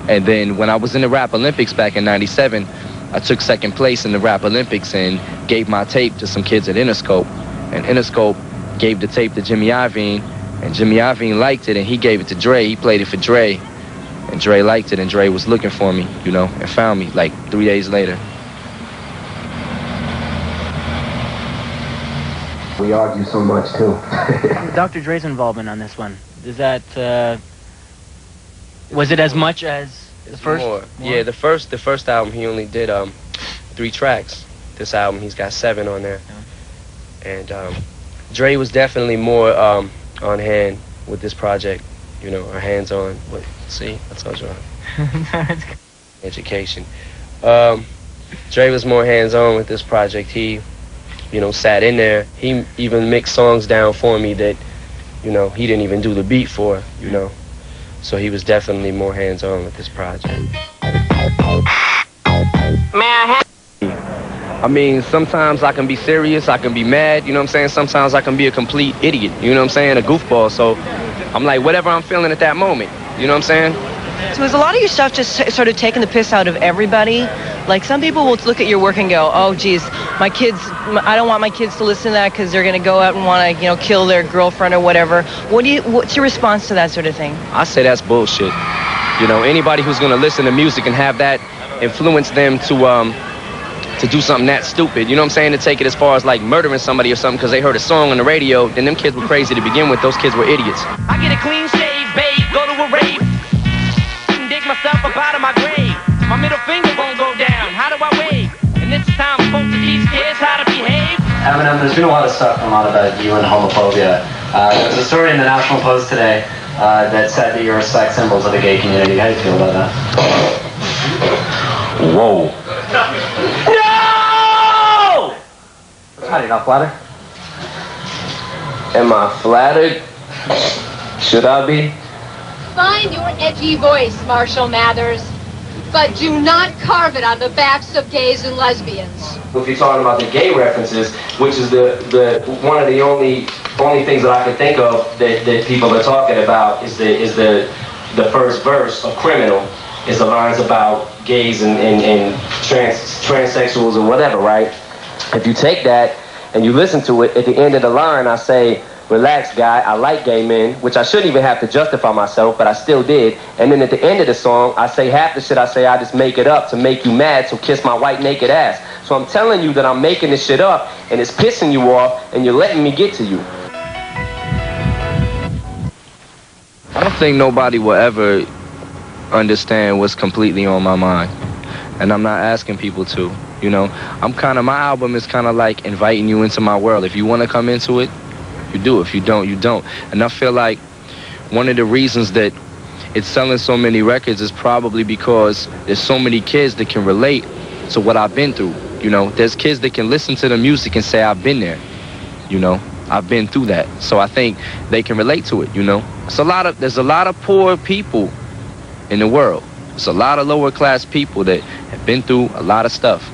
And then when I was in the Rap Olympics back in '97, I took second place in the Rap Olympics and gave my tape to some kids at Interscope. And Interscope gave the tape to Jimmy Iovine, and Jimmy Iovine liked it, and he gave it to Dre. He played it for Dre, and Dre liked it, and Dre was looking for me, you know, and found me like 3 days later. We argue so much, too. Dr. Dre's involvement on this one, is that, was it as much as the first? More. Yeah, the first album, he only did 3 tracks. This album, he's got 7 on there. And Dre was definitely more on hand with this project, you know, or hands-on. But see, I told you. Education. Dre was more hands-on with this project. He, you know, sat in there. He even mixed songs down for me that, you know, he didn't even do the beat for, you know. So he was definitely more hands-on with this project. I mean, sometimes I can be serious, I can be mad, you know what I'm saying? Sometimes I can be a complete idiot, you know what I'm saying? A goofball. So I'm like, whatever I'm feeling at that moment, you know what I'm saying? So is a lot of your stuff just sort of taking the piss out of everybody? Like, some people will look at your work and go, oh, geez, my kids, I don't want my kids to listen to that because they're going to go out and want to, you know, kill their girlfriend or whatever. What's your response to that sort of thing? I say that's bullshit. You know, anybody who's going to listen to music and have that influence them to do something that stupid, you know what I'm saying, to take it as far as like murdering somebody or something because they heard a song on the radio, then them kids were crazy to begin with. Those kids were idiots. I get a clean shave, babe, go to a rave, and dig myself up out of my grave. My middle finger won't go down, how do I wave? And it's time for folks to teach kids how to behave. Eminem, there's been a lot of stuff come out about you and homophobia. There's a story in the National Post today that said that you're a sex symbol to the gay community. How do you feel about that? Whoa. How do you not flatter? Am I flattered? Should I be? Find your edgy voice, Marshall Mathers, but do not carve it on the backs of gays and lesbians. If you're talking about the gay references, which is the one of the only things that I can think of that people are talking about is the first verse of Criminal, is the lines about gays and transsexuals or whatever, right? If you take that and you listen to it, at the end of the line I say, relax guy, I like gay men, which I shouldn't even have to justify myself, but I still did. And then at the end of the song, I say half the shit I say, I just make it up to make you mad, so kiss my white naked ass. So I'm telling you that I'm making this shit up and it's pissing you off and you're letting me get to you. I don't think nobody will ever understand what's completely on my mind. And I'm not asking people to. You know, my album is kind of like inviting you into my world. If you want to come into it, you do. If you don't, you don't. And I feel like one of the reasons that it's selling so many records is probably because there's so many kids that can relate to what I've been through. You know, there's kids that can listen to the music and say, I've been there. You know, I've been through that. So I think they can relate to it, you know. There's a lot of poor people in the world. There's a lot of lower class people that have been through a lot of stuff.